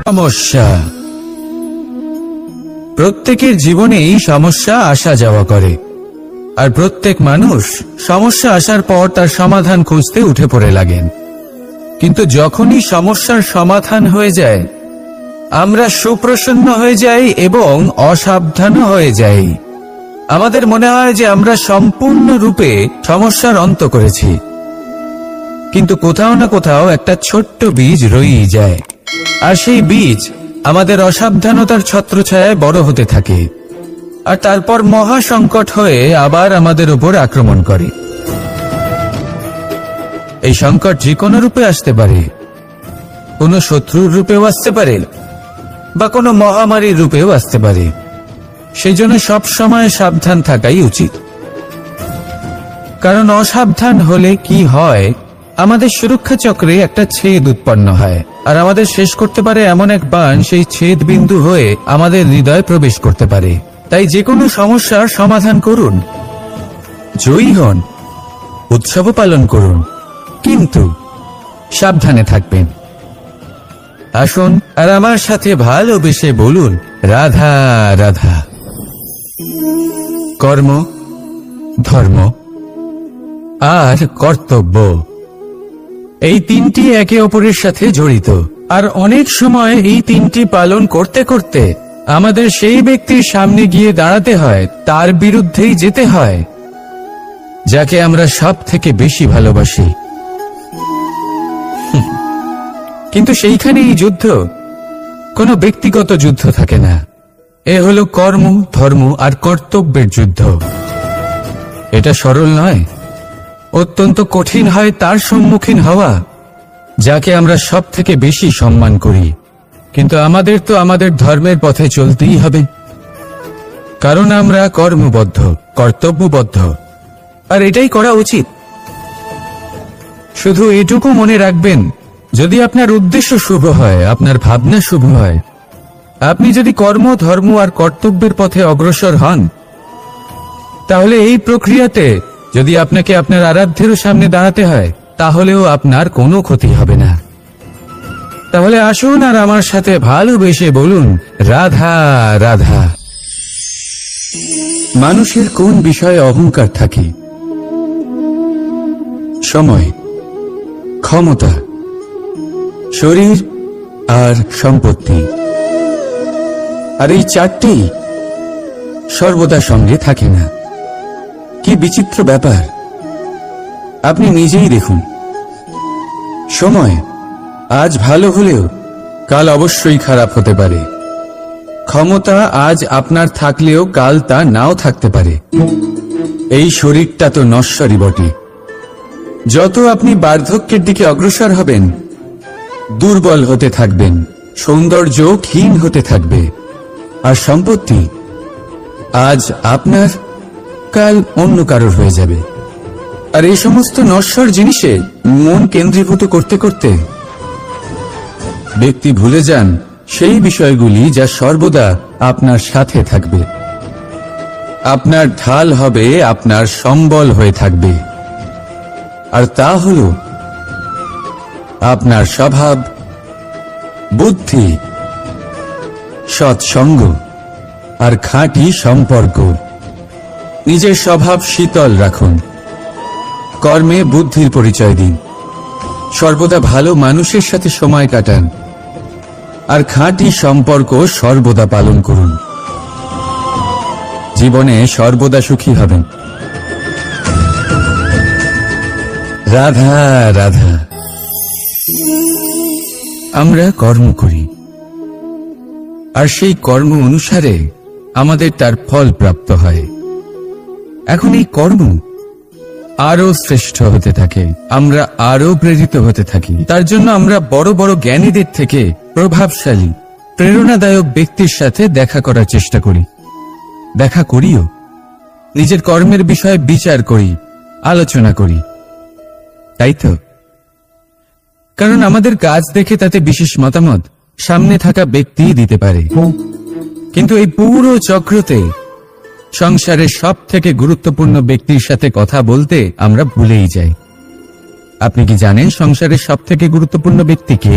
সমস্যা। প্রত্যেকের জীবনেই সমস্যা আসা যাওয়া করে, আর প্রত্যেক মানুষ সমস্যা আসার পর তার সমাধান খুঁজতে উঠে পড়ে লাগেন। কিন্তু যখনই সমস্যার সমাধান হয়ে যায়, আমরা সুপ্রসন্ন হয়ে যাই এবং অসাবধানও হয়ে যাই। আমাদের মনে হয় যে আমরা সম্পূর্ণরূপে সমস্যার অন্ত করেছি, কিন্তু কোথাও না কোথাও একটা ছোট্ট বীজ রয়েই যায়, আর সেই বীজ আমাদের অসাবধানতার ছত্রছায়ায় বড় হতে থাকে, আর তারপর মহা সংকট হয়ে আবার আমাদের উপর আক্রমণ করে। এই সংকট যে কোনো রূপে আসতে পারে, কোনো শত্রুর রূপেও আসতে পারে, বা কোনো মহামারীর রূপেও আসতে পারে। সেই জন্য সবসময় সাবধান থাকাই উচিত, কারণ অসাবধান হলে কি হয়, আমাদের সুরক্ষা চক্রে একটা ছেদ উৎপন্ন হয়, আর আমাদের শেষ করতে পারে এমন এক বাণ সেই ছেদ বিন্দু হয়ে আমাদের হৃদয়ে প্রবেশ করতে পারে। তাই যে কোনো সমস্যার সমাধান করুন, জয়ী হন, উৎসবও পালন করুন, কিন্তু সাবধানে থাকবেন। আসুন আর আমার সাথে ভালোবেসে বলুন, রাধা রাধা। কর্ম, ধর্ম আর কর্তব্য, এই তিনটি একে অপরের সাথে জড়িত, আর অনেক সময় এই তিনটি পালন করতে করতে আমাদের সেই ব্যক্তির সামনে গিয়ে দাঁড়াতে হয়, তার বিরুদ্ধেই যেতে হয়, যাকে আমরা সব থেকে বেশি ভালোবাসি। কিন্তু সেইখানেই যুদ্ধ, কোনো ব্যক্তিগত যুদ্ধ থাকে না। এ হলো কর্ম, ধর্ম আর কর্তব্যের যুদ্ধ। এটা সরল নয়, অত্যন্ত কঠিন হয় তার সম্মুখীন হওয়া যাকে আমরা সব থেকে বেশি সম্মান করি। কিন্তু আমাদের তো আমাদের ধর্মের পথে চলতেই হবে, কারণ আমরা কর্মবদ্ধ, কর্তব্যবদ্ধ, আর এটাই করা উচিত। শুধু এটুকু মনে রাখবেন, যদি আপনার উদ্দেশ্য শুভ হয়, আপনার ভাবনা শুভ হয়, আপনি যদি কর্ম, ধর্ম আর কর্তব্যের পথে অগ্রসর হন, তাহলে এই প্রক্রিয়াতে যদি আপনাকে আপনার আরাধ্যেরও সামনে দাঁড়াতে হয়, তাহলেও আপনার কোনো ক্ষতি হবে না। তাহলে আসুন আর আমার সাথে ভালোবেসে বলুন, রাধা রাধা। মানুষের কোন বিষয়ে অহংকার থাকে? সময়, ক্ষমতা, শরীর আর সম্পত্তি। আর এই চারটি সর্বদা সঙ্গে থাকে না। কি বিচিত্র ব্যাপার! আপনি নিজেই দেখুন, সময় আজ ভালো হলেও কাল অবশ্যই খারাপ হতে পারে। ক্ষমতা আজ আপনার থাকলেও কাল তা নাও থাকতে পারে। এই শরীরটা তো নশ্বরই বটে। যত আপনি বার্ধক্যের দিকে অগ্রসর হবেন, দুর্বল হতে থাকবেন, সৌন্দর্য ক্ষীণ হতে থাকবে। আর সম্পত্তি আজ আপনার, কাল অন্য কারোর হয়ে যাবে। আর এই সমস্ত নশ্বর জিনিসে মন কেন্দ্রীভূত করতে করতে ব্যক্তি ভুলে যান সেই বিষয়গুলি যা সর্বদা আপনার সাথে থাকবে, আপনার ঢাল হবে, আপনার সম্বল হয়ে থাকবে। আর তা হল আপনার স্বভাব, বুদ্ধি, সৎসঙ্গ আর খাঁটি সম্পর্ক। নিজের স্বভাব শীতল রাখুন, কর্মে বুদ্ধির পরিচয় দিন, সর্বদা ভালো মানুষের সাথে সময় কাটান, আর খাঁটি সম্পর্ক সর্বদা পালন করুন। জীবনে সর্বদা সুখী হবেন। রাধা রাধা। আমরা কর্ম করি, আর সেই কর্ম অনুসারে আমাদের তার ফল প্রাপ্ত হয়। এখন এই কর্ম আরো শ্রেষ্ঠ হতে থাকে, আমরা আরো প্রেরিত হতে থাকি। তার জন্য আমরা বড় বড় জ্ঞানীদের থেকে প্রভাবশালী, প্রেরণাদায়ক ব্যক্তির সাথে দেখা করার চেষ্টা করি, দেখা করিও। নিজের কর্মের বিষয়ে বিচার করি, আলোচনা করি, তাই তো? কারণ আমাদের কাজ দেখে তাতে বিশেষ মতামত সামনে থাকা ব্যক্তি দিতে পারে। কিন্তু এই পুরো চক্রতে সংসারের সব থেকে গুরুত্বপূর্ণ ব্যক্তির সাথে কথা বলতে আমরা ভুলেই যাই। আপনি কি জানেন সংসারের সব থেকে গুরুত্বপূর্ণ ব্যক্তি কে?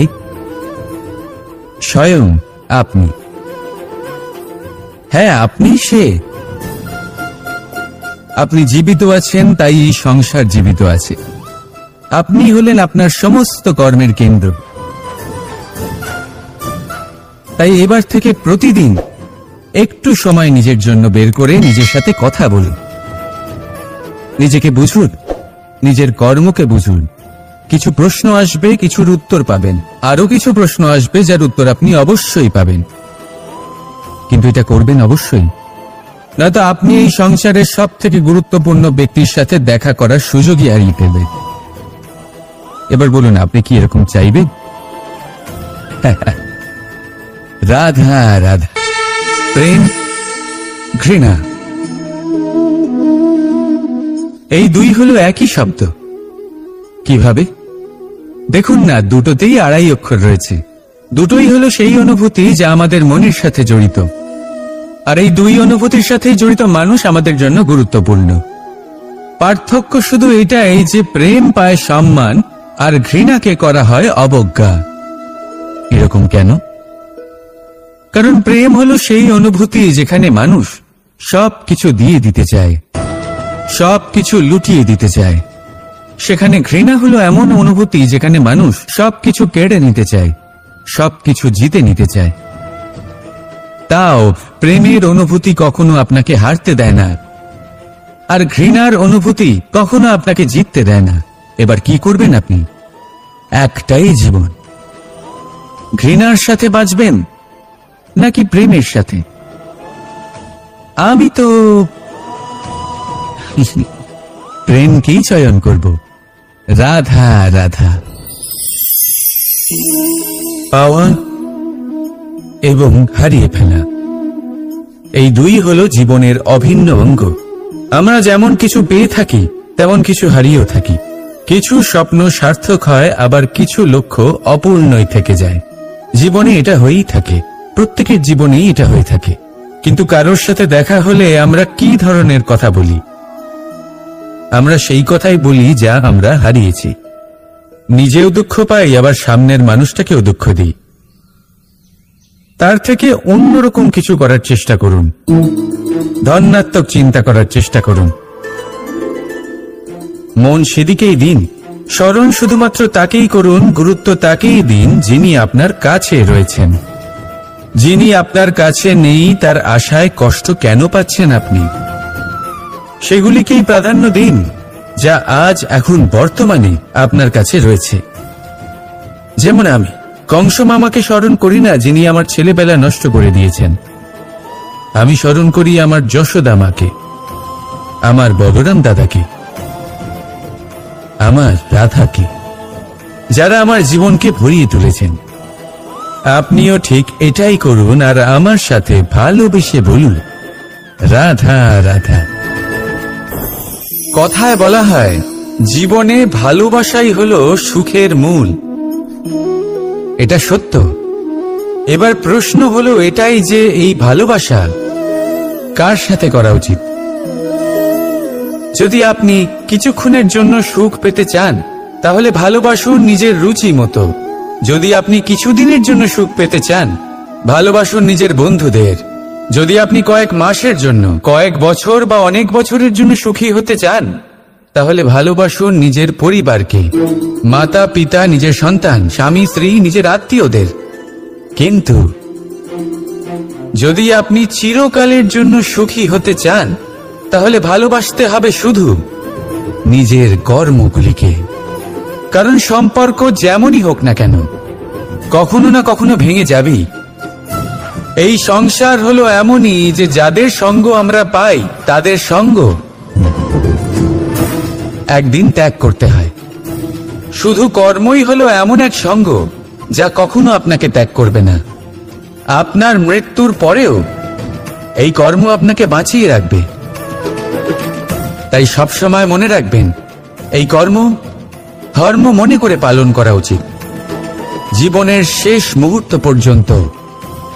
স্বয়ং আপনি। হ্যাঁ, আপনি সে। আপনি জীবিত আছেন, তাই এই সংসার জীবিত আছে। আপনি হলেন আপনার সমস্ত কর্মের কেন্দ্র। তাই এবার থেকে প্রতিদিন একটু সময় নিজের জন্য বের করে নিজের সাথে কথা বলুন। নিজেকে বুঝুন, নিজের কর্মকে বুঝুন। কিছু প্রশ্ন আসবে, কিছুর উত্তর পাবেন। আরো কিছু প্রশ্ন আসবে যার উত্তর আপনি অবশ্যই পাবেন, কিন্তু এটা করবেন অবশ্যই, নয়তো আপনি এই সংসারের সব থেকে গুরুত্বপূর্ণ ব্যক্তির সাথে দেখা করার সুযোগই হারিয়ে ফেলবেন। এবার বলুন, আপনি কি এরকম চাইবেন? রাধা রাধা, প্রেম, ঘৃণা, এই দুই হলো একই শব্দ। কিভাবে? দেখুন না, দুটোতেই 2.5 অক্ষর রয়েছে। দুটোই হলো সেই অনুভূতি যা আমাদের মনের সাথে জড়িত, আর এই দুই অনুভূতির সাথে জড়িত মানুষ আমাদের জন্য গুরুত্বপূর্ণ। পার্থক্য শুধু এটাই যে প্রেম পায় সম্মান আর ঘৃণাকে করা হয় অবজ্ঞা। এরকম কেন? কারণ প্রেম হলো সেই অনুভূতি যেখানে মানুষ সবকিছু দিয়ে দিতে চায়, সবকিছু লুটিয়ে দিতে চায়। সেখানে ঘৃণা হলো এমন অনুভূতি যেখানে মানুষ সবকিছু কেড়ে নিতে চায়, সবকিছু জিতে নিতে চায়। তাও প্রেমের অনুভূতি কখনো আপনাকে হারতে দেয় না, আর ঘৃণার অনুভূতি কখনো আপনাকে জিততে দেয় না। এবার কি করবেন আপনি? একটাই জীবন। ঘৃণার সাথে বাঁচবেন নাকি প্রেমের সাথে? আমি তো প্রেমকেই চয়ন করব। রাধা রাধা। পাওয়া এবং হারিয়ে ফেলা, এই দুই হলো জীবনের অভিন্ন অঙ্গ। আমরা যেমন কিছু পেয়ে থাকি, তেমন কিছু হারিয়েও থাকি। কিছু স্বপ্ন সার্থক হয়, আবার কিছু লক্ষ্য অপূর্ণই থেকে যায়। জীবনে এটা হয়েই থাকে, প্রত্যেকের জীবনেই এটা হয়ে থাকে। কিন্তু কারোর সাথে দেখা হলে আমরা কি ধরনের কথা বলি? আমরা সেই কথাই বলি যা আমরা হারিয়েছি। নিজেও দুঃখ পাই, আবার সামনের মানুষটাকেও দুঃখ দিই। তার থেকে অন্যরকম কিছু করার চেষ্টা করুন, ধনাত্মক চিন্তা করার চেষ্টা করুন। মন সেদিকেই দিন। স্মরণ শুধুমাত্র তাকেই করুন, গুরুত্ব তাকেই দিন যিনি আপনার কাছে রয়েছেন। যিনি আপনার কাছে নেই তার আশায় কষ্ট কেন পাচ্ছেন আপনি? সেগুলিকেই প্রাধান্য দিন যা আজ এখন বর্তমানে আপনার কাছে রয়েছে। যেমন আমি কংস মামাকে স্মরণ করি না, যিনি আমার ছেলেবেলা নষ্ট করে দিয়েছেন। আমি স্মরণ করি আমার যশোদা মাকে, আমার বলরাম দাদাকে, আমার রাধাকে, যারা আমার জীবনকে ভরিয়ে তুলেছেন। আপনিও ঠিক এটাই করুন, আর আমার সাথে ভালোবেসে বলুন, রাধা রাধা। কথায় বলা হয়, জীবনে ভালোবাসাই হলো সুখের মূল। এটা সত্য। এবার প্রশ্ন হলো এটাই যে এই ভালোবাসা কার সাথে করা উচিত? যদি আপনি কিছুক্ষণের জন্য সুখ পেতে চান, তাহলে ভালোবাসুন নিজের রুচি মতো। যদি আপনি কিছুদিনের জন্য সুখ পেতে চান, ভালোবাসুন নিজের বন্ধুদের। যদি আপনি কয়েক মাসের জন্য, কয়েক বছর বা অনেক বছরের জন্য সুখী হতে চান, তাহলে ভালোবাসুন নিজের পরিবারকে, মাতা পিতা, নিজের সন্তান, স্বামী স্ত্রী, নিজের আত্মীয়দের। কিন্তু যদি আপনি চিরকালের জন্য সুখী হতে চান, তাহলে ভালোবাসতে হবে শুধু নিজের কর্মগুলিকে। কারণ সম্পর্ক যেমনই হোক না কেন, কখনো না কখনো ভেঙে যাবেই। এই সংসার হলো এমনই যে যাদের সঙ্গ আমরা পাই, তাদের সঙ্গ একদিন ত্যাগ করতে হয়। শুধু কর্মই হলো এমন এক সঙ্গ যা কখনো আপনাকে ত্যাগ করবে না। আপনার মৃত্যুর পরেও এই কর্ম আপনাকে বাঁচিয়ে রাখবে। তাই সবসময় মনে রাখবেন, এই কর্ম ধর্ম মনে করে পালন করা উচিত। জীবনের শেষ মুহূর্ত পর্যন্ত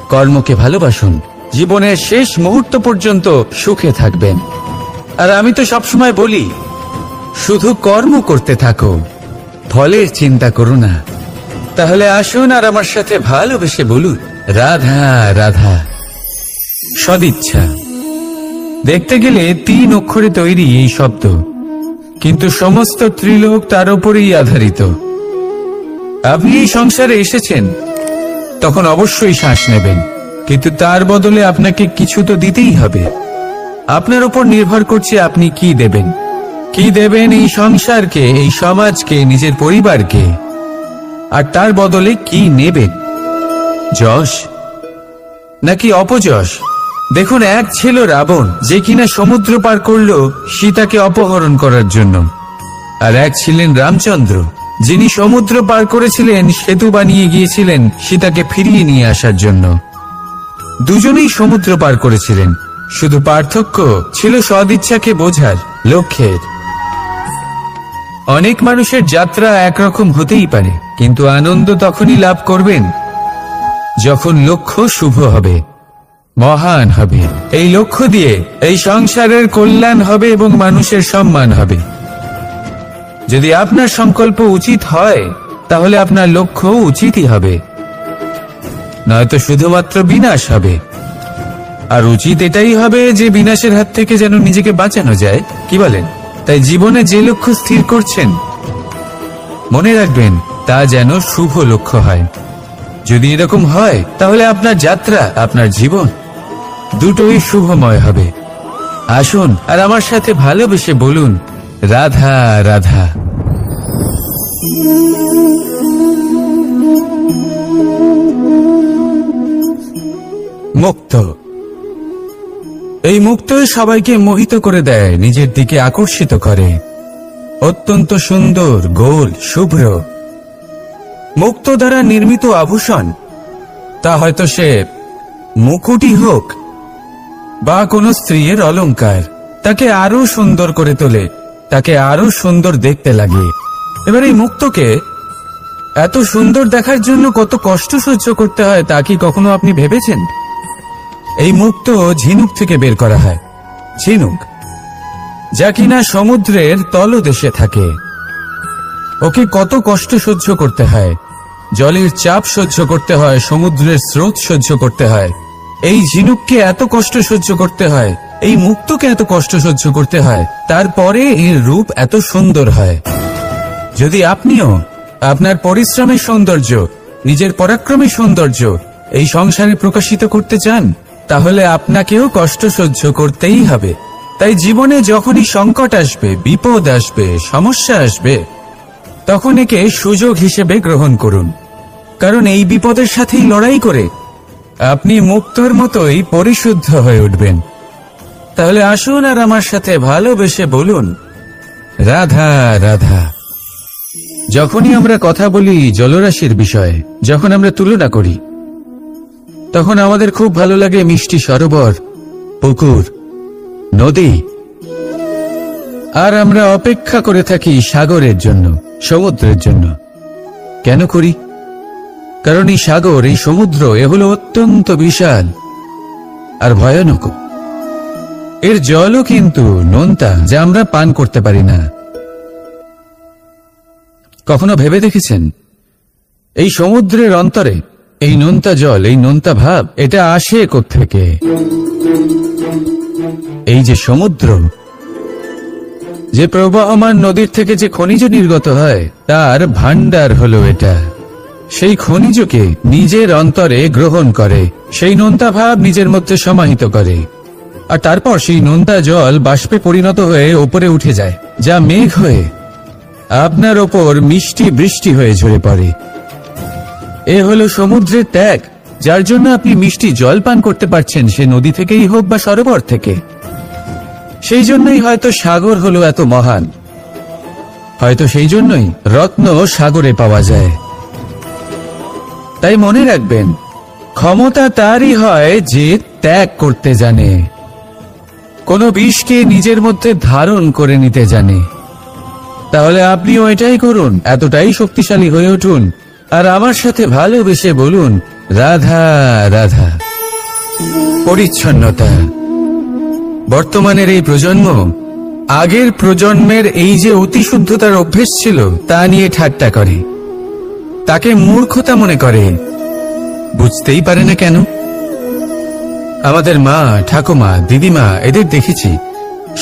কর্মকে ভালোবাসুন। জীবনের শেষ মুহূর্ত পর্যন্ত সুখে থাকবেন। আর আমি তো সবসময় বলি, শুধু কর্ম করতে থাকো, ফলের চিন্তা করো না। তাহলে আসুন আর আমার সাথে ভালোবেসে বলুন, রাধা রাধা। সদিচ্ছা। দেখতে গেলে 3 অক্ষরে তৈরি এই শব্দ, কিন্তু সমস্ত ত্রিলোক তার উপরেই আধারিত। আপনি এই সংসারে এসেছেন, তখন অবশ্যই শ্বাস নেবেন, কিন্তু তার বদলে আপনাকে কিছু তো দিতেই হবে। আপনার উপর নির্ভর করছে আপনি কি দেবেন। কি দেবেন এই সংসারকে, এই সমাজকে, নিজের পরিবারকে, আর তার বদলে কি নেবেন? যশ নাকি অপযশ? দেখুন, এক ছিল রাবণ, যে কিনা সমুদ্র পার করল সীতাকে অপহরণ করার জন্য, আর এক ছিলেন রামচন্দ্র, যিনি সমুদ্র পার করেছিলেন, সেতু বানিয়ে গিয়েছিলেন সীতাকে ফিরিয়ে নিয়ে আসার জন্য। দুজনেই সমুদ্র পার করেছিলেন, শুধু পার্থক্য ছিল সদিচ্ছাকে বোঝার, লক্ষ্যের। অনেক মানুষের যাত্রা একরকম হতেই পারে, কিন্তু আনন্দ তখনই লাভ করবেন যখন লক্ষ্য শুভ হবে, মহান হবে। এই লক্ষ্য দিয়ে এই সংসারের কল্যাণ হবে এবং মানুষের সম্মান হবে। যদি আপনার সংকল্প উচিত হয়, তাহলে আপনার লক্ষ্য উচিতই হবে, নয়তো শুধুমাত্র বিনাশ হবে। আর উচিত এটাই হবে যে বিনাশের হাত থেকে যেন নিজেকে বাঁচানো যায়, কি বলেন? তাই জীবনে যে লক্ষ্য স্থির করছেন, মনে রাখবেন তা যেন শুভ লক্ষ্য হয়। যদি এরকম হয়, তাহলে আপনার যাত্রা, আপনার জীবন দুটোই শুভময় হবে। আসুন আর আমার সাথে ভালোবেসে বলুন, রাধা রাধা। মুক্ত। এই মুক্তই সবাইকে মোহিত করে দেয়, নিজের দিকে আকর্ষিত করে। অত্যন্ত সুন্দর, গোল, শুভ্র। মুক্ত দ্বারা নির্মিত আভূষণ, তা হয়তো সে মুকুটই হোক বা কোনো স্ত্রীর অলংকার, তাকে আরো সুন্দর করে তোলে, তাকে আরো সুন্দর দেখতে লাগে। এবার এই মুক্তকে এত সুন্দর দেখার জন্য কত কষ্ট সহ্য করতে হয়, তা কি কখনো আপনি ভেবেছেন? এই মুক্ত ঝিনুক থেকে বের করা হয়, ঝিনুক যা কিনা সমুদ্রের তলদেশে থাকে। ওকে কত কষ্ট সহ্য করতে হয়, জলের চাপ সহ্য করতে হয়, সমুদ্রের স্রোত সহ্য করতে হয়। এই ঝিনুককে এত কষ্ট সহ্য করতে হয়, এই মুক্তকে এত কষ্ট সহ্য করতে হয়, তারপরে এর রূপ এত সুন্দর হয়। যদি আপনিও আপনার পরিশ্রমের সৌন্দর্য, নিজের পরাক্রমের সৌন্দর্য এই সংসারে প্রকাশিত করতে চান, তাহলে আপনাকেও কষ্ট সহ্য করতেই হবে। তাই জীবনে যখনই সংকট আসবে, বিপদ আসবে, সমস্যা আসবে, তখন একে সুযোগ হিসেবে গ্রহণ করুন, কারণ এই বিপদের সাথেই লড়াই করে আপনি মুক্তর মতোই পরিশুদ্ধ হয়ে উঠবেন। তাহলে আসুন আর আমার সাথে ভালোবেসে বলুন, রাধা রাধা। যখনই আমরা কথা বলি জলরাশির বিষয়ে, যখন আমরা তুলনা করি, তখন আমাদের খুব ভালো লাগে মিষ্টি সরোবর, পুকুর, নদী, আর আমরা অপেক্ষা করে থাকি সাগরের জন্য, সমুদ্রের জন্য। কেন করি? কারণ এই সাগর, এই সমুদ্র, এ হলো অত্যন্ত বিশাল আর ভয়ানক। এর জলও কিন্তু নোনতা, যা আমরা পান করতে পারি না। কখনো ভেবে দেখেছেন এই সমুদ্রের অন্তরে এই নোনতা জল, এই নোনতা ভাব, এটা আসে কোত্থেকে? এই যে সমুদ্র, যে প্রবাহমান নদীর থেকে যে খনিজ নির্গত হয়, তার ভান্ডার হলো এটা। সেই খনিজকে নিজের অন্তরে গ্রহণ করে, সেই নোনতা ভাব নিজের মধ্যে সমাহিত করে, আর তারপর সেই নোনতা জল বাষ্পে পরিণত হয়ে ওপরে উঠে যায়, যা মেঘ হয়ে আপনার ওপর মিষ্টি বৃষ্টি হয়ে ঝরে পড়ে। এ হলো সমুদ্রের ত্যাগ, যার জন্য আপনি মিষ্টি জল পান করতে পারছেন, সে নদী থেকেই হোক বা সরোবর থেকে। সেই জন্যই হয়তো সাগর হলো এত মহান, হয়তো সেই জন্যই রত্ন সাগরে পাওয়া যায়। তাই মনে রাখবেন, ক্ষমতা তারই হয় যে ত্যাগ করতে জানে, কোনো বিষকে নিজের মধ্যে ধারণ করে নিতে জানে। তাহলে আপনিও এটাই করুন, এতটাই শক্তিশালী হয়ে উঠুন, আর আমার সাথে ভালোবেসে বলুন, রাধা রাধা। পরিচ্ছন্নতা। বর্তমানের এই প্রজন্ম আগের প্রজন্মের এই যে অতি শুদ্ধতার অভ্যেস ছিল, তা নিয়ে ঠাট্টা করে। তাকে মূর্খতা মনে করে। বুঝতেই পারে না কেন। আমাদের মা, ঠাকুমা, দিদিমা এদের দেখেছি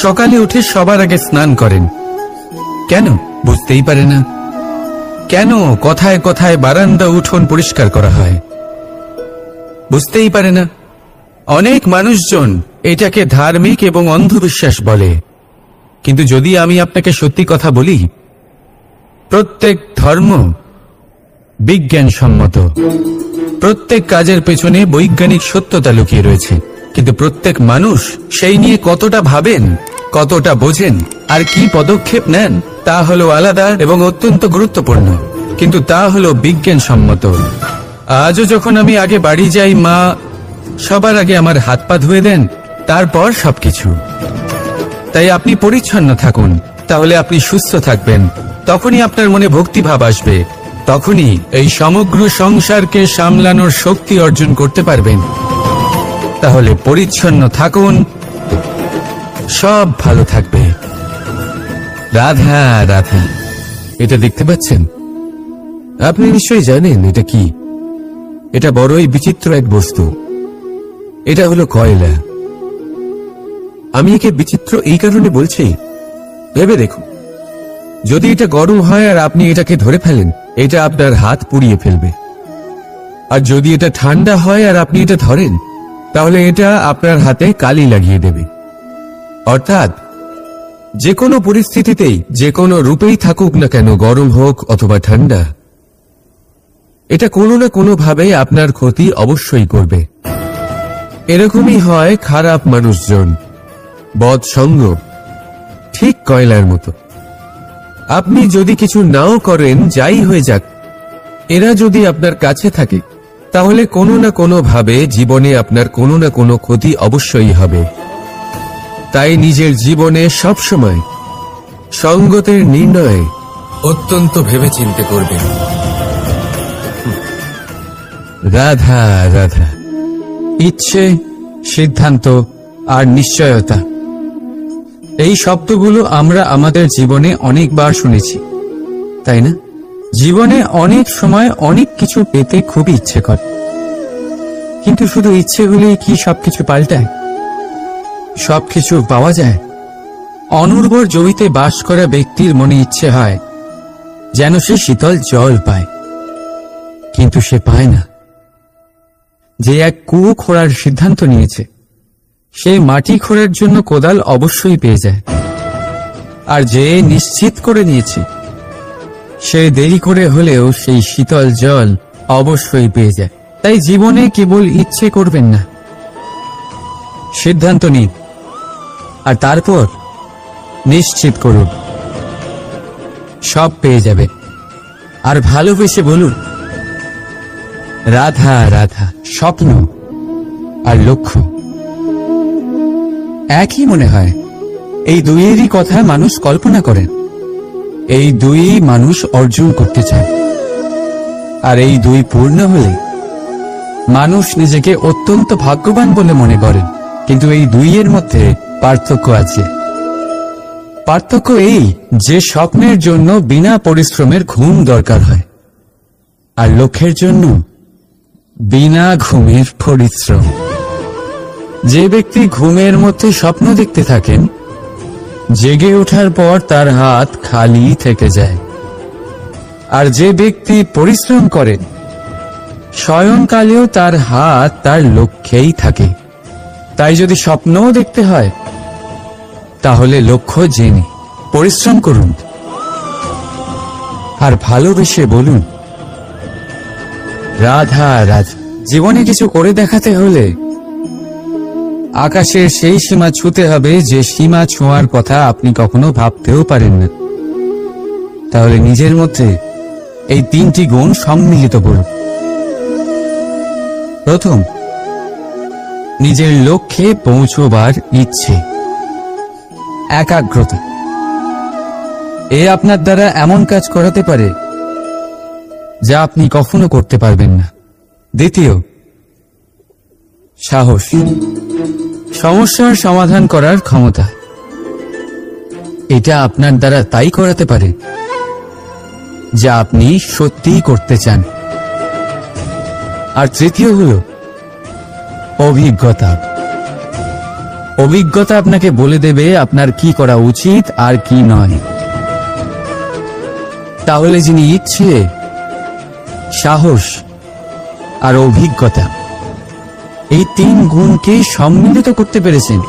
সকালে উঠে সবার আগে স্নান করেন। কেন? বুঝতেই পারে না। কেন কথায় কথায় বারান্দা উঠোন পরিষ্কার করা হয়? বুঝতেই পারে না। অনেক মানুষজন এটাকে ধার্মিক এবং অন্ধবিশ্বাস বলে, কিন্তু যদি আমি আপনাকে সত্যি কথা বলি, প্রত্যেক ধর্ম বিজ্ঞানসম্মত। প্রত্যেক কাজের পেছনে বৈজ্ঞানিক সত্যতা লুকিয়ে রয়েছে, কিন্তু প্রত্যেক মানুষ সেই নিয়ে কতটা ভাবেন, কতটা বোঝেন আর কি পদক্ষেপ নেন তা হলো আলাদা এবং অত্যন্ত গুরুত্বপূর্ণ, কিন্তু তা হলো বিজ্ঞানসম্মত। আজও যখন আমি আগে বাড়ি যাই, মা সবার আগে আমার হাত পা ধুয়ে দেন, তারপর সবকিছু। তাই আপনি পরিচ্ছন্ন থাকুন, তাহলে আপনি সুস্থ থাকবেন। তখনই আপনার মনে ভক্তিভাব আসবে, তখনই এই সমগ্র সংসারকে সামলানোর শক্তি অর্জন করতে পারবেন। তাহলে পরিচ্ছন্ন থাকুন, সব ভালো থাকবে। রাধা রাধা। এটা দেখতে পাচ্ছেন? আপনি নিশ্চয়ই জানেন এটা কি। এটা বড়ই বিচিত্র এক বস্তু। এটা হলো কয়লা। আমি একে বিচিত্র এই কারণে বলছি, ভেবে দেখুন, যদি এটা গরম হয় আর আপনি এটাকে ধরে ফেলেন, এটা আপনার হাত পুড়িয়ে ফেলবে। আর যদি এটা ঠান্ডা হয় আর আপনি এটা ধরেন, তাহলে এটা আপনার হাতে কালি লাগিয়ে দেবে। অর্থাৎ যে কোনো পরিস্থিতিতেই, যে কোনো রূপেই থাকুক না কেন, গরম হোক অথবা ঠান্ডা, এটা কোনো না কোনো ভাবে আপনার ক্ষতি অবশ্যই করবে। এরকমই হয় খারাপ মানুষজন, বদসঙ্গ, ঠিক কয়লার মতো। আপনি যদি কিছু নাও করেন, যাই হয়ে যাক, এরা যদি আপনার কাছে থাকে, তাহলে কোনো না কোনো ভাবে জীবনে আপনার কোনো না কোনো ক্ষতি অবশ্যই হবে। তাই নিজের জীবনে সবসময় সঙ্গতের নির্ণয় অত্যন্ত ভেবেচিন্তে করবেন। রাধা রাধা। ইচ্ছে, সিদ্ধান্ত আর নিশ্চয়তা, এই শব্দগুলো আমরা আমাদের জীবনে অনেকবার শুনেছি, তাই না? জীবনে অনেক সময় অনেক কিছু পেতে খুবই ইচ্ছে করে, কিন্তু শুধু ইচ্ছে হলেই কি সবকিছু পাল্টায়? সবকিছু পাওয়া যায়? অনুর্বর জমিতে বাস করা ব্যক্তির মনে ইচ্ছে হয় যেন সে শীতল জল পায়, কিন্তু সে পায় না। যে এক কুয়ো খোঁড়ার সিদ্ধান্ত নিয়েছে, সে মাটি খোঁড়ার জন্য কোদাল অবশ্যই পেয়ে যায়। আর যে নিশ্চিত করে নিয়েছে, সে দেরি করে হলেও সেই শীতল জল অবশ্যই পেয়ে যায়। তাই জীবনে কেবল ইচ্ছে করবেন না, সিদ্ধান্ত নিন আর তারপর নিশ্চিত করুন, সব পেয়ে যাবে। আর ভালোবেসে বলুন, রাধা রাধা। স্বপ্ন আর লক্ষ্য একই মনে হয়। এই দুইয়েরই কথা মানুষ কল্পনা করেন, এই দুই মানুষ অর্জন করতে চায়। আর এই দুই পূর্ণ হলে মানুষ নিজেকে অত্যন্ত ভাগ্যবান বলে মনে করেন। কিন্তু এই দুইয়ের মধ্যে পার্থক্য আছে। পার্থক্য এই যে স্বপ্নের জন্য বিনা পরিশ্রমের ঘুম দরকার হয়, আর লক্ষ্যের জন্য বিনা ঘুমের পরিশ্রম। যে ব্যক্তি ঘুমের মধ্যে স্বপ্ন দেখতে থাকেন, জেগে ওঠার পর তার হাত খালি থেকে যায়। আর যে ব্যক্তি পরিশ্রম করেন, শয়নকালেও তার হাত তার লক্ষ্যেই থাকে। তাই যদি স্বপ্নও দেখতে হয়, তাহলে লক্ষ্য জেনে পরিশ্রম করুন আর ভালোবেসে বলুন, রাধা রাধা। জীবনে কিছু করে দেখাতে হলে আকাশের সেই সীমা ছুঁতে হবে যে সীমা ছোঁয়ার কথা আপনি কখনো ভাবতেও পারেন না। তাহলে নিজের মধ্যে এই তিনটি গুণ সম্মিলিত করুন। প্রথম, নিজের লক্ষ্যে পৌঁছবার ইচ্ছে, একাগ্রতা। এ আপনার দ্বারা এমন কাজ করাতে পারে যা আপনি কখনো করতে পারবেন না। দ্বিতীয়, সাহস, সমস্যার সমাধান করার ক্ষমতা। এটা আপনার দ্বারা তাই করাতে পারে যা আপনি সত্যিই করতে চান। আর তৃতীয় হলো অভিজ্ঞতা। অভিজ্ঞতা আপনাকে বলে দেবে আপনার কি করা উচিত আর কি নয়। তাহলে যিনি ইচ্ছে, সাহস আর অভিজ্ঞতা এই 3 গুণকে সম্মিলিত করতে পেরেছেন,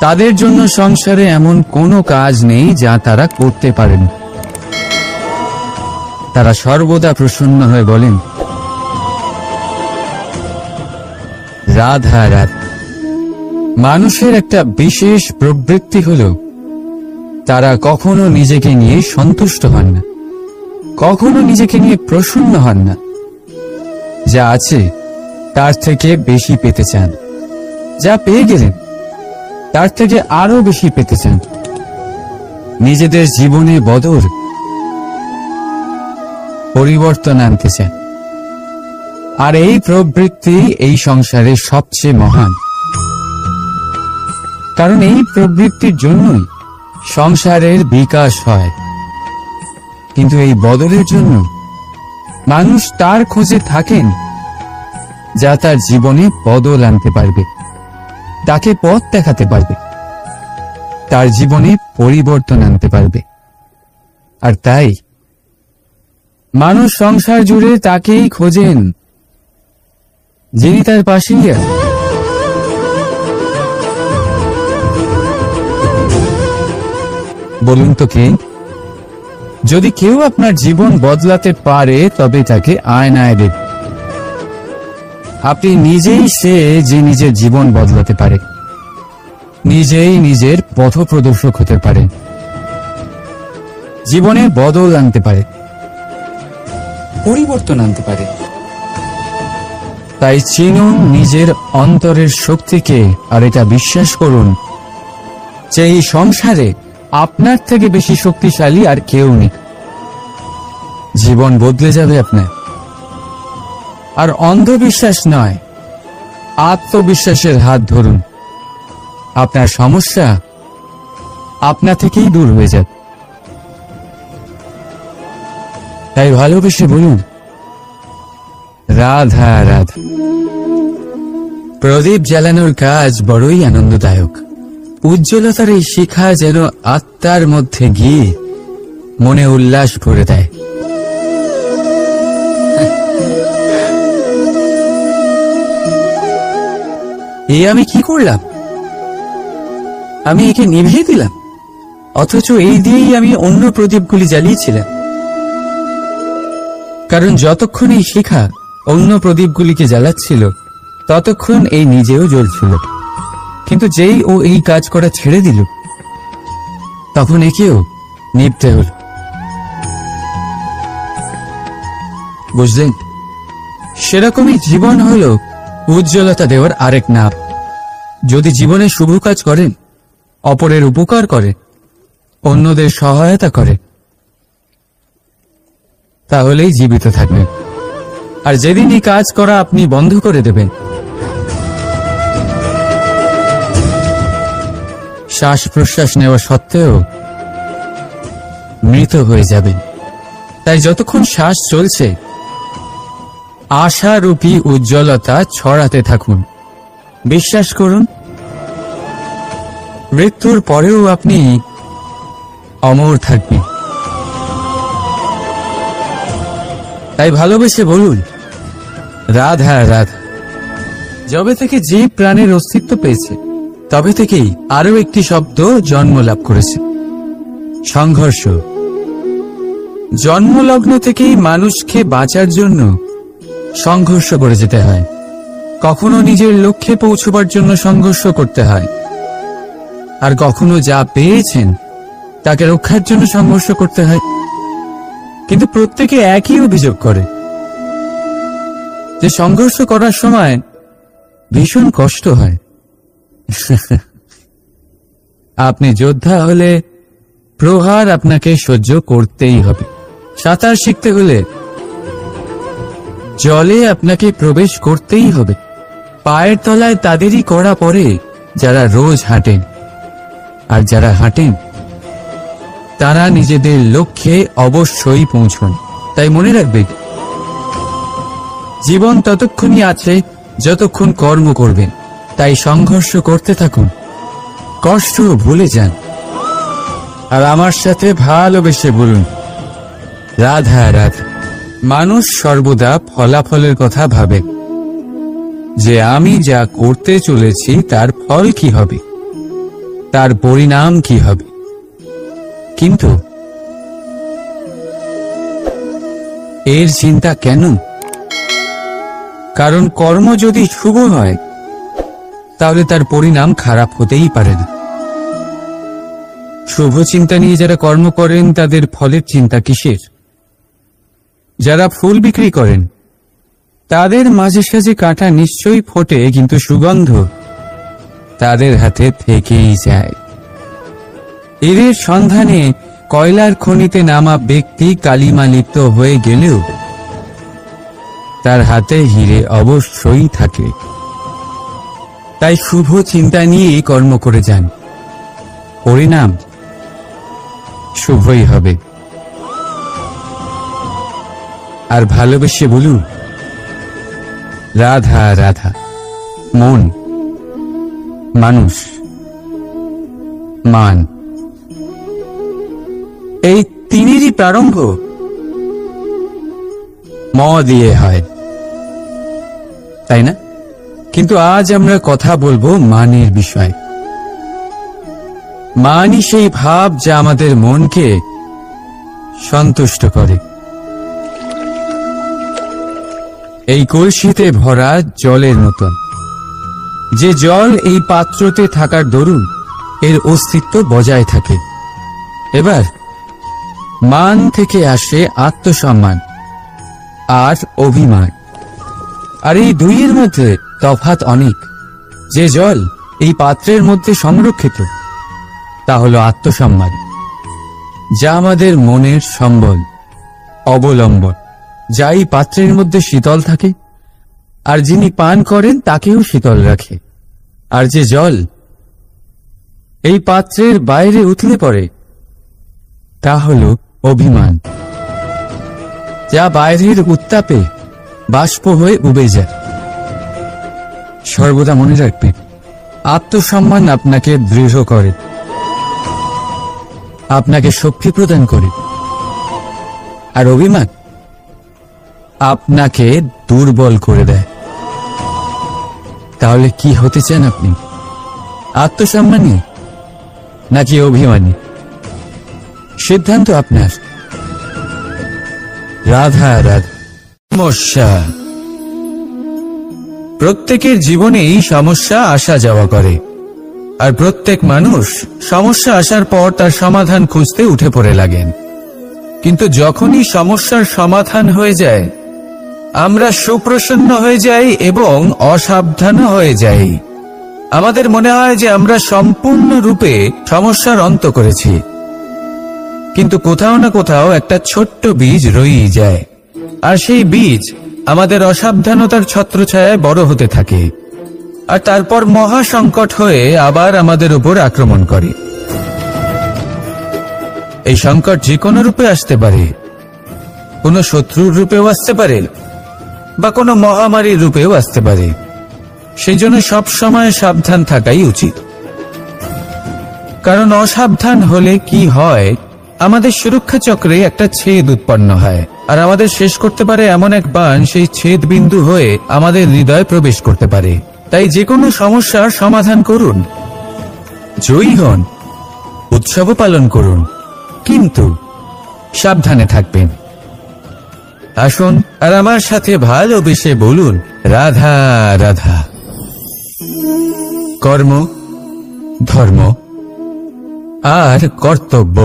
তাদের জন্য সংসারে এমন কোনো কাজ নেই যা তারা করতে পারেন। তারা সর্বদা প্রসন্ন হয়ে বলেন, রাধা রাধা। মানুষের একটা বিশেষ প্রবৃত্তি হল তারা কখনো নিজেকে নিয়ে সন্তুষ্ট হন না, কখনো নিজেকে নিয়ে প্রসন্ন হন না। যা আছে তার থেকে বেশি পেতে চান, যা পেয়ে গেলেন তার থেকে আরো বেশি পেতে চান। নিজেদের জীবনে বদল, পরিবর্তন আনতে চান। আর এই প্রবৃত্তি এই সংসারে সবচেয়ে মহান, কারণ এই প্রবৃত্তির জন্যই সংসারের বিকাশ হয়। কিন্তু এই বদলের জন্য মানুষ তার খোঁজে থাকেন যা তার জীবনে বদল আনতে পারবে, তাকে পথ দেখাতে পারবে, তার জীবনে পরিবর্তন আনতে পারবে। আর তাই মানুষ সংসার জুড়ে তাকেই খোঁজেন যিনি তার পাশেই আছেন। বলুন তো কে? যদি কেউ আপনার জীবন বদলাতে পারে তবে তাকে আয়নায় দেখুন। আপনি নিজেই সে যে নিজের জীবন বদলাতে পারে, নিজেই নিজের পথপ্রদর্শক হতে পারে, জীবনে বদল আনতে পারে, পরিবর্তন আনতে পারে। তাই চিনুন নিজের অন্তরের শক্তিকে, আর এটা বিশ্বাস করুন যে এই সংসারে আপনার থেকে বেশি শক্তিশালী আর কেউ নেই। জীবন বদলে যাবে আপনার। আর অন্ধবিশ্বাস নয়, আত্মবিশ্বাসের হাত ধরুন। আপনার সমস্যা আপনা থেকেই দূর হয়ে যাবে। তাই ভালোবেসে বলুন, রাধা রাধা। প্রদীপ জ্বালানোর কাজ বড়ই আনন্দদায়ক। উজ্জ্বলতার এই শিখা যেন আত্মার মধ্যে গিয়ে মনে উল্লাস ভরে দেয়। আমি কি করলাম? আমি একে নিভিয়ে দিলাম, অথচ এই দিয়েই আমি অন্য প্রদীপগুলি জ্বালিয়েছিলাম। কারণ যতক্ষণ এই শিখা অন্য প্রদীপগুলিকে জ্বালাচ্ছিল ততক্ষণ এই নিজেও জ্বলছিল। কিন্তু যেই ও এই কাজ করা ছেড়ে দিল তখন একেও নিভতে হল। বুঝলেন? সেরকমই জীবন হলো উজ্জ্বলতা দেওয়ার আরেক নাম। যদি জীবনে শুভ কাজ করেন, অপরের উপকার করে, অন্যদের সহায়তা করে, তাহলেই জীবিত থাকবেন। আর যেদিন এই কাজ করা আপনি বন্ধ করে দেবেন, শ্বাস প্রশ্বাস নেওয়া সত্ত্বেও মৃত হয়ে যাবেন। তাই যতক্ষণ শ্বাস চলছে আশারূপী উজ্জ্বলতা ছড়াতে থাকুন। বিশ্বাস করুন, মৃত্যুর পরেও আপনি অমর থাকবেন। তাই ভালোবেসে বলুন, রাধা রাধা। যবে থেকে যে প্রাণের অস্তিত্ব পেয়েছে তবে থেকেই আরো একটি শব্দ জন্ম লাভ করেছে, সংঘর্ষ। জন্মলগ্ন থেকেই মানুষকে বাঁচার জন্য সংঘর্ষ করে যেতে হয়। কখনো নিজের লক্ষ্যে পৌঁছবার জন্য সংঘর্ষ করতে হয়, আর কখনো যা পেয়েছেন তাকে রক্ষার জন্য সংঘর্ষ করতে হয়। কিন্তু প্রত্যেকে একই অভিযোগ করে যে সংঘর্ষ করার সময় ভীষণ কষ্ট হয়। আপনি যোদ্ধা হলে প্রহার আপনাকে সহ্য করতেই হবে। সাঁতার শিখতে হলে জলে আপনাকে প্রবেশ করতেই হবে। পায়ের তলায় তাদেরই কড়া পড়ে যারা রোজ হাঁটেন, আর যারা হাঁটেন তারা নিজেদের লক্ষ্যে অবশ্যই পৌঁছন। তাই মনে রাখবেন, জীবন ততক্ষণই আছে যতক্ষণ কর্ম করবেন। তাই সংঘর্ষ করতে থাকুন, কষ্ট ভুলে যান, আর আমার সাথে ভালোবেসে বলুন, রাধা রাধা। মানুষ সর্বদা ফলাফলের কথা ভাবে, যে আমি যা করতে চলেছি তার ফল কি হবে, তার পরিণাম কি হবে। কিন্তু এর চিন্তা কেন? কারণ কর্ম যদি শুভ হয় তাহলে তার পরিণাম খারাপ হতেই পারে না। শুভ চিন্তা নিয়ে যারা কর্ম করেন তাদের ফলের চিন্তা কিসের? যারা ফুল বিক্রি করেন তাদের মাঝে সাঝে কাঁটা নিশ্চয়ই ফোটে, কিন্তু সুগন্ধ তাদের হাতে থেকেই যায়। এর সন্ধানে কয়লার খনিতে নামা ব্যক্তি কালিমা লিপ্ত হয়ে গেলেও তার হাতে হিরে অবশ্যই থাকে। তাই শুভ চিন্তা নিয়েই কর্ম করে যান, পরিণাম শুভই হবে। আর ভালোবেসে বলুন, রাধা রাধা। মন, মানুষ, মান, এই তিনেরই প্রারম্ভ ম দিয়ে হয়, তাই না? কিন্তু আজ আমরা কথা বলবো মানের বিষয়। মানই সেই ভাব যা আমাদের মনকে সন্তুষ্ট করে। এই কলসিতে ভরা জলের মতন, যে জল এই পাত্রতে থাকার দরুন এর অস্তিত্ব বজায় থাকে। এবার মান থেকে আসে আত্মসম্মান আর অভিমান, আর এই দুইয়ের মধ্যে তফাৎ অনেক। যে জল এই পাত্রের মধ্যে সংরক্ষিত তা হলো আত্মসম্মান, যা আমাদের মনের সম্বল, অবলম্বন, যা এই পাত্রের মধ্যে শীতল থাকে আর যিনি পান করেন তাকেও শীতল রাখে। আর যে জল এই পাত্রের বাইরে উথলে পড়ে তা হল অভিমান, যা বাইরের উত্তাপে বাষ্প হয়ে উবে যায়। সর্বদা মনে রাখবেন, আত্মসম্মান আপনাকে দৃঢ় করে, আপনাকে শক্তি প্রদান করে, আর অভিমান আপনাকে দুর্বল করে দেয়। তাহলে কি হতে চান আপনি? আত্মসম্মানী নাকি অভিমানী? সিদ্ধান্ত আপনার। রাধা রাধা। সমস্যা, প্রত্যেকের জীবনেই সমস্যা আসা যাওয়া করে, আর প্রত্যেক মানুষ সমস্যা আসার পর তার সমাধান খুঁজতে উঠে পড়ে লাগেন। কিন্তু যখনই সমস্যার সমাধান হয়ে যায় আমরা সুপ্রসন্ন হয়ে যাই এবং অসাবধান হয়ে যাই। আমাদের মনে হয় যে আমরা সম্পূর্ণরূপে সমস্যার অন্ত করেছি, কিন্তু কোথাও না কোথাও একটা ছোট্ট বীজ রয়েই যায়, আর সেই বীজ আমাদের অসাবধানতার ছত্রছায়ায় বড় হতে থাকে, আর তারপর মহা সংকট হয়ে আবার আমাদের উপর আক্রমণ করে। এই সংকট যে কোনো রূপে আসতে পারে, কোনো শত্রুর রূপেও আসতে পারে, বা কোনো মহামারীর রূপেও আসতে পারে। সেই জন্য সবসময় সাবধান থাকাই উচিত, কারণ অসাবধান হলে কি হয়, আমাদের সুরক্ষা চক্রে একটা ছেদ উৎপন্ন হয়, আর আমাদের শেষ করতে পারে এমন এক বাণ সেই ছেদ বিন্দু হয়ে আমাদের হৃদয়ে প্রবেশ করতে পারে। তাই যে কোনো সমস্যার সমাধান করুন, জয়ী হন, উৎসব পালন করুন, কিন্তু সাবধানে থাকবেন। আসুন আর আমার সাথে ভালোবেসে বলুন, রাধা রাধা। কর্ম, ধর্ম আর কর্তব্য,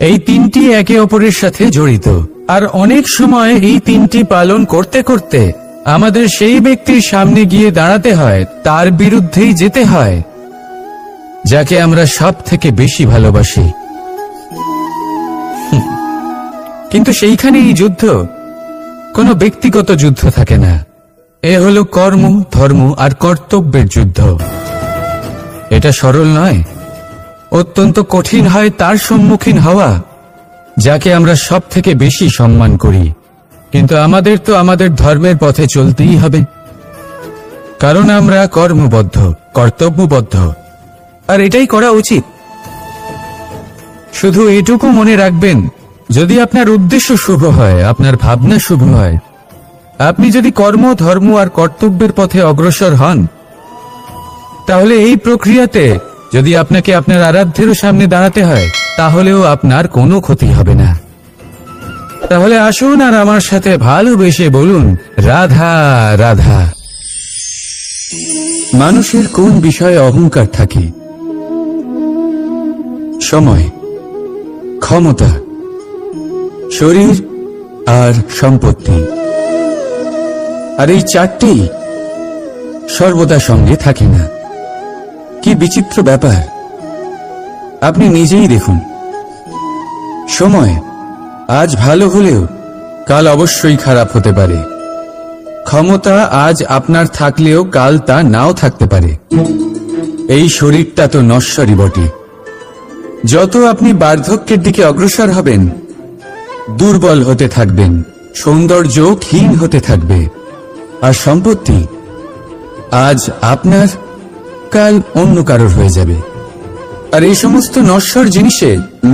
এই তিনটি একে অপরের সাথে জড়িত, আর অনেক সময় এই তিনটি পালন করতে করতে আমাদের সেই ব্যক্তির সামনে গিয়ে দাঁড়াতে হয়, তার বিরুদ্ধেই যেতে হয়, যাকে আমরা সব থেকে বেশি ভালোবাসি। কিন্তু সেইখানেই যুদ্ধ, কোনো ব্যক্তিগত যুদ্ধ থাকে না। এ হলো কর্ম, ধর্ম আর কর্তব্যের যুদ্ধ। এটা সরল নয়, অত্যন্ত কঠিন হয় তার সম্মুখীন হওয়া যাকে আমরা সব থেকে বেশি সম্মান করি। কিন্তু আমাদের তো আমাদের ধর্মের পথে চলতেই হবে, কারণ আমরা কর্মবদ্ধ, কর্তব্যবদ্ধ, আর এটাই করা উচিত। শুধু এটুকু মনে রাখবেন, যদি আপনার উদ্দেশ্য শুভ হয়, আপনার ভাবনা শুভ হয়, আপনি যদি কর্ম, ধর্ম আর কর্তব্যের পথে অগ্রসর হন, তাহলে এই প্রক্রিয়াতে যদি আপনাকে আপনার আরাধ্যেরও সামনে দাঁড়াতে হয়, তাহলেও আপনার কোনো ক্ষতি হবে না। তাহলে আসুন আর আমার সাথে ভালোবেসে বলুন, রাধা রাধা। মানুষের কোন বিষয়ে অহংকার থাকে? সময়, ক্ষমতা, শরীর আর সম্পত্তি। আর এই চারটি সর্বদা সঙ্গে থাকে না। কি বিচিত্র ব্যাপার! আপনি নিজেই দেখুন, সময় আজ ভালো হলেও কাল অবশ্যই খারাপ হতে পারে। ক্ষমতা আজ আপনার থাকলেও কাল তা নাও থাকতে পারে। এই শরীরটা তো নশ্বরই বটে। যত আপনি বার্ধক্যের দিকে অগ্রসর হবেন, দুর্বল হতে থাকবেন, সৌন্দর্য ক্ষীণ হতে থাকবে। আর সম্পত্তি আজ আপনার, কাল অন্য কারোর হয়ে যাবে। আর এই সমস্ত নশ্বর জিনিসে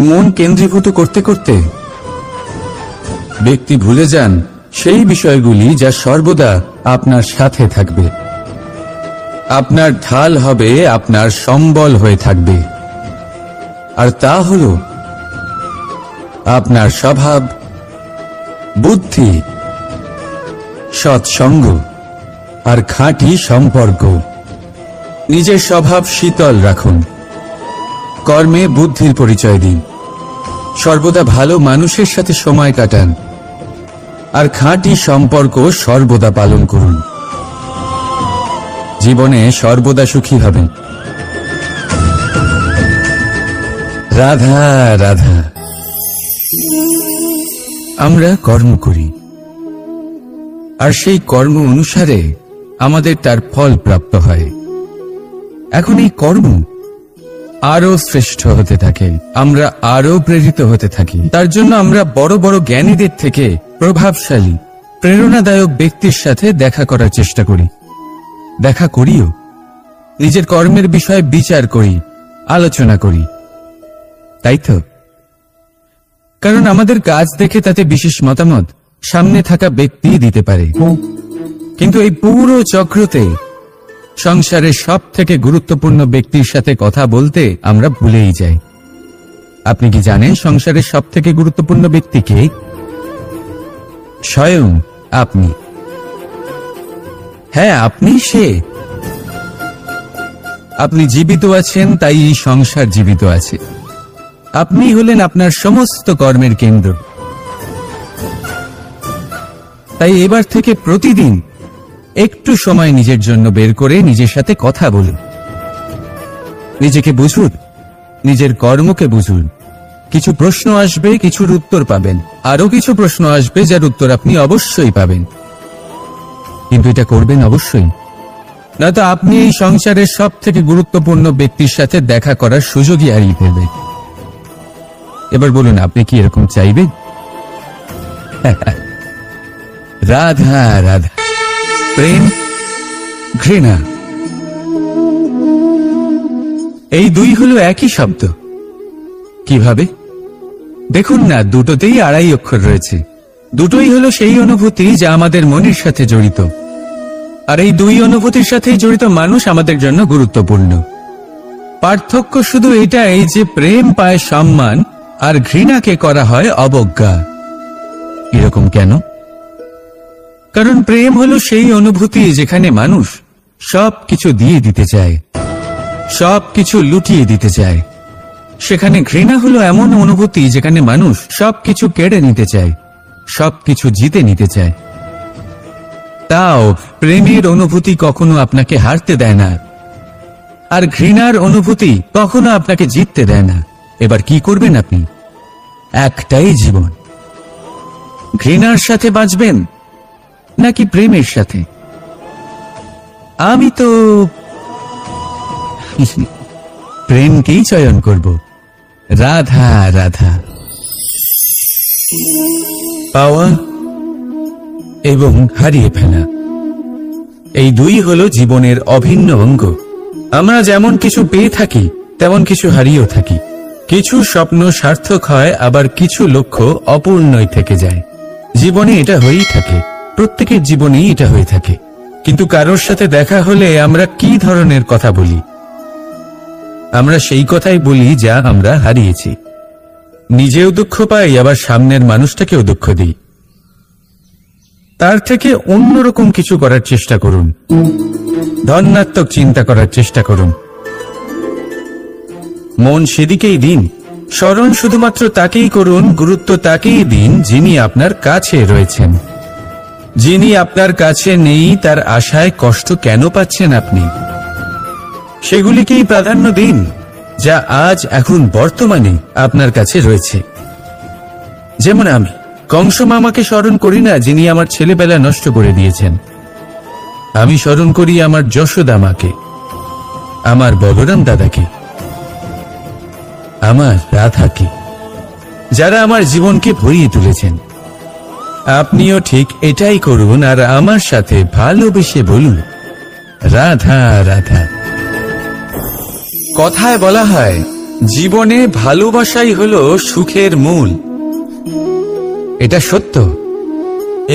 মন কেন্দ্রীভূত করতে করতে ব্যক্তি ভুলে যান সেই বিষয়গুলি যা সর্বদা আপনার সাথে থাকবে, আপনার ঢাল হবে, আপনার সম্বল হয়ে থাকবে। আর তা হল আপনার স্বভাব, বুদ্ধি, সৎসঙ্গ আর খাঁটি সম্পর্ক। নিজের স্বভাব শীতল রাখুন, কর্মে বুদ্ধির পরিচয় দিন, সর্বদা ভালো মানুষের সাথে সময় কাটান, আর খাঁটি সম্পর্ক সর্বদা পালন করুন। জীবনে সর্বদা সুখী হবেন। রাধা রাধা। আমরা কর্ম করি, আর সেই কর্ম অনুসারে আমাদের তার ফল প্রাপ্ত হয়। এখন এই কর্ম আরো শ্রেষ্ঠ হতে থাকে, আমরা আরো প্রেরিত হতে থাকি। তার জন্য আমরা বড় বড় জ্ঞানীদের থেকে প্রভাবশালী, প্রেরণাদায়ক ব্যক্তির সাথে দেখা করার চেষ্টা করি, দেখা করিও। নিজের কর্মের বিষয়ে বিচার করি, আলোচনা করি, তাই তো? কারণ আমাদের কাজ দেখে তাতে বিশেষ মতামত সামনে থাকা ব্যক্তি দিতে পারে। কিন্তু এই পুরো চক্রতে সংসারের সব থেকে গুরুত্বপূর্ণ ব্যক্তির সাথে কথা বলতে আমরা ভুলেই যাই। আপনি কি জানেন সংসারের সব থেকে গুরুত্বপূর্ণ ব্যক্তি কে? স্বয়ং আপনি। হ্যাঁ, আপনি সে। আপনি জীবিত আছেন, তাই এই সংসার জীবিত আছে। আপনি হলেন আপনার সমস্ত কর্মের কেন্দ্র। তাই এবার থেকে প্রতিদিন একটু সময় নিজের জন্য বের করে নিজের সাথে কথা বলুন। নিজেকে বুঝুন, নিজের কর্মকে বুঝুন। কিছু প্রশ্ন আসবে, কিছুর উত্তর পাবেন, আরো কিছু প্রশ্ন আসবে যার উত্তর আপনি অবশ্যই পাবেন। কিন্তু এটা করবেন অবশ্যই, নয়তো আপনি এই সংসারের সব থেকে গুরুত্বপূর্ণ ব্যক্তির সাথে দেখা করার সুযোগই হারিয়ে ফেলবেন। এবার বলুন, আপনি কি এরকম চাইবেন? রাধা রাধা। প্রেম, ঘৃণা, এই দুই হলো একই শব্দ। কিভাবে? দেখুন না, দুটোতেই আড়াই অক্ষর রয়েছে। দুটোই হলো সেই অনুভূতি যা আমাদের মনের সাথে জড়িত। আর এই দুই অনুভূতির সাথেই জড়িত মানুষ আমাদের জন্য গুরুত্বপূর্ণ। পার্থক্য শুধু এটাই যে প্রেম পায় সম্মান, আর ঘৃণাকে করা হয় অবজ্ঞা। এরকম কেন? কারণ প্রেম হলো সেই অনুভূতি যেখানে মানুষ সবকিছু দিয়ে দিতে চায়, সবকিছু লুটিয়ে দিতে চায়। সেখানে ঘৃণা হলো এমন অনুভূতি যেখানে মানুষ সবকিছু কেড়ে নিতে চায়, সবকিছু জিতে নিতে চায়। তাও প্রেমের অনুভূতি কখনো আপনাকে হারতে দেয় না, আর ঘৃণার অনুভূতি কখনো আপনাকে জিততে দেয় না। এবার কি করবেন আপনি? একটাই জীবন। ঘৃণার সাথে বাঁচবেন নাকি প্রেমের সাথে? প্রেমকেই চয়ন করব। রাধা রাধা। পাওয়া এবং হারিয়ে ফেলা, এই দুই হলো জীবনের অভিন্ন অঙ্গ। আমরা যেমন কিছু পেয়ে থাকি তেমন কিছু হারিয়েও থাকি। কিছু স্বপ্ন সার্থক হয়, আবার কিছু লক্ষ্য অপূর্ণই থেকে যায়। জীবনে এটা হয়েই থাকে, প্রত্যেকের জীবনেই এটা হয়ে থাকে। কিন্তু কারোর সাথে দেখা হলে আমরা কি ধরনের কথা বলি? আমরা সেই কথাই বলি যা আমরা হারিয়েছি। নিজেও দুঃখ পাই, আবার সামনের মানুষটাকেও দুঃখ দিই। তার থেকে অন্যরকম কিছু করার চেষ্টা করুন, ধনাত্মক চিন্তা করার চেষ্টা করুন। মন সেদিকেই দিন, স্মরণ শুধুমাত্র তাকেই করুন, গুরুত্ব তাকেই দিন যিনি আপনার কাছে রয়েছেন। যিনি আপনার কাছে নেই তার আশায় কষ্ট কেন পাচ্ছেন আপনি? সেগুলিকেই প্রাধান্য দিন যা আজ এখন বর্তমানে আপনার কাছে রয়েছে। যেমন আমি কংস মামাকে স্মরণ করি না, যিনি আমার ছেলেবেলা নষ্ট করে দিয়েছেন। আমি স্মরণ করি আমার যশোদা মাকে, আমার বলরাম দাদাকে, আমার রাধাকে, যারা আমার জীবনকে ভরিয়ে তুলেছেন। আপনিও ঠিক এটাই করুন, আর আমার সাথে ভালোবেসে বলুন রাধা রাধা। কথায় বলা হয় জীবনে ভালোবাসাই হলো সুখের মূল। এটা সত্য।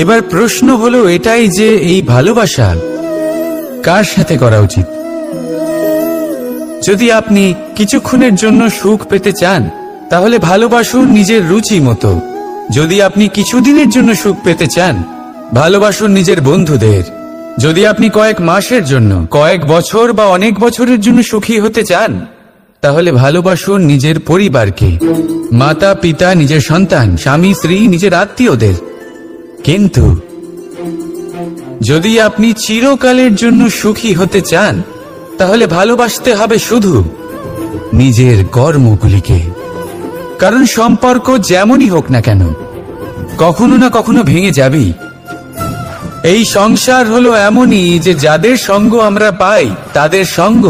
এবার প্রশ্ন হলো এটাই যে এই ভালোবাসা কার সাথে করা উচিত? যদি আপনি কিছুক্ষণের জন্য সুখ পেতে চান তাহলে ভালোবাসুন নিজের রুচি মতো। যদি আপনি কিছুদিনের জন্য সুখ পেতে চান ভালোবাসুন নিজের বন্ধুদের। যদি আপনি কয়েক মাসের জন্য, কয়েক বছর বা অনেক বছরের জন্য সুখী হতে চান তাহলে ভালোবাসুন নিজের পরিবারকে, মাতা পিতা, নিজের সন্তান, স্বামী স্ত্রী, নিজের আত্মীয়দের। কিন্তু যদি আপনি চিরকালের জন্য সুখী হতে চান তাহলে ভালোবাসতে হবে শুধু নিজের কর্মগুলিকে। কারণ সম্পর্ক যেমনই হোক না কেন কখনো না কখনো ভেঙে যাবেই। এই সংসার হলো এমনই যে যাদের সঙ্গ আমরা পাই তাদের সঙ্গ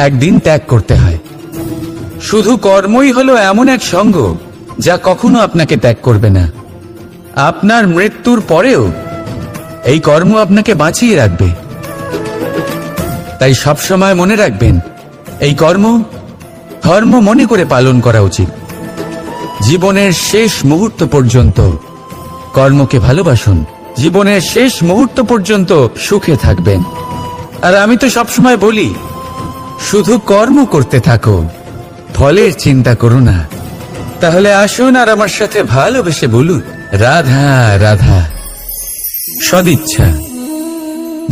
একদিন ত্যাগ করতে হয়। শুধু কর্মই হলো এমন এক সঙ্গ যা কখনো আপনাকে ত্যাগ করবে না। আপনার মৃত্যুর পরেও এই কর্ম আপনাকে বাঁচিয়ে রাখবে। তাই সবসময় মনে রাখবেন, এই কর্ম ধর্ম মনে করে পালন করা উচিত। জীবনের শেষ মুহূর্ত পর্যন্ত কর্মকে ভালোবাসুন, জীবনের শেষ মুহূর্ত পর্যন্ত সুখে থাকবেন। আর আমি তো সবসময় বলি, শুধু কর্ম করতে থাকো, ফলের চিন্তা করো না। তাহলে আসুন আর আমার সাথে ভালোবেসে বলুন রাধা রাধা। সদিচ্ছা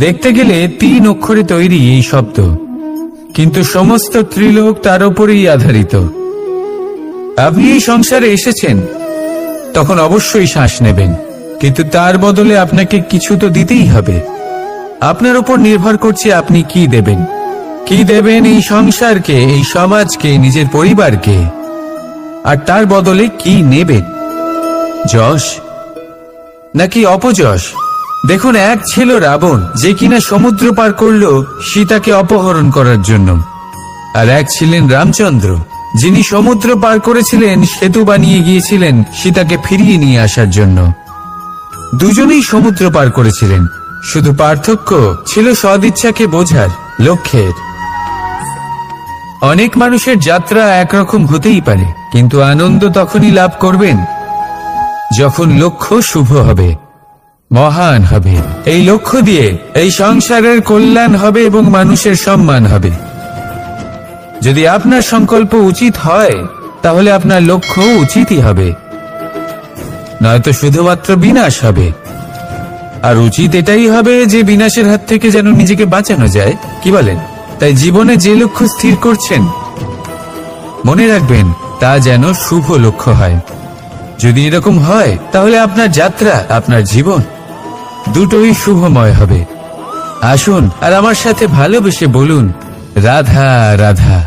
দেখতে গেলে 3 অক্ষরে তৈরি এই শব্দ, কিন্তু সমস্ত ত্রিলোক তার উপরেই আধারিত। আপনি এই সংসারে এসেছেন তখন অবশ্যই শ্বাস নেবেন, কিন্তু তার বদলে আপনাকে কিছু তো দিতেই হবে। আপনার উপর নির্ভর করছে আপনি কি দেবেন। কি দেবেন এই সংসারকে, এই সমাজকে, নিজের পরিবারকে, আর তার বদলে কি নেবেন? যশ নাকি অপযশ? দেখুন, এক ছিল রাবণ, যে কিনা সমুদ্র পার করল সীতাকে অপহরণ করার জন্য, আর এক ছিলেন রামচন্দ্র, যিনি সমুদ্র পার করেছিলেন, সেতু বানিয়ে গিয়েছিলেন সীতাকে ফিরিয়ে নিয়ে আসার জন্য। দুজনেই সমুদ্র পার করেছিলেন, শুধু পার্থক্য ছিল সদিচ্ছাকে বোঝার, লক্ষ্যের। অনেক মানুষের যাত্রা একরকম হতেই পারে, কিন্তু আনন্দ তখনই লাভ করবেন যখন লক্ষ্য শুভ হবে, মহান হবে। এই লক্ষ্য দিয়ে এই সংসারের কল্যাণ হবে এবং মানুষের সম্মান হবে। যদি আপনার সংকল্প উচিত হয় তাহলে আপনার লক্ষ্য উচিতই হবে, নয়তো শুধুমাত্র বিনাশ হবে। আর উচিত এটাই হবে যে বিনাশের হাত থেকে যেন নিজেকে বাঁচানো যায়, কি বলেন? তাই জীবনে যে লক্ষ্য স্থির করছেন মনে রাখবেন তা যেন শুভ লক্ষ্য হয়। যদি এরকম হয় তাহলে আপনার যাত্রা, আপনার জীবন দুটোই শুভময় হবে। আসুন আর আমার সাথে ভালোবেসে বলুন রাধা রাধা।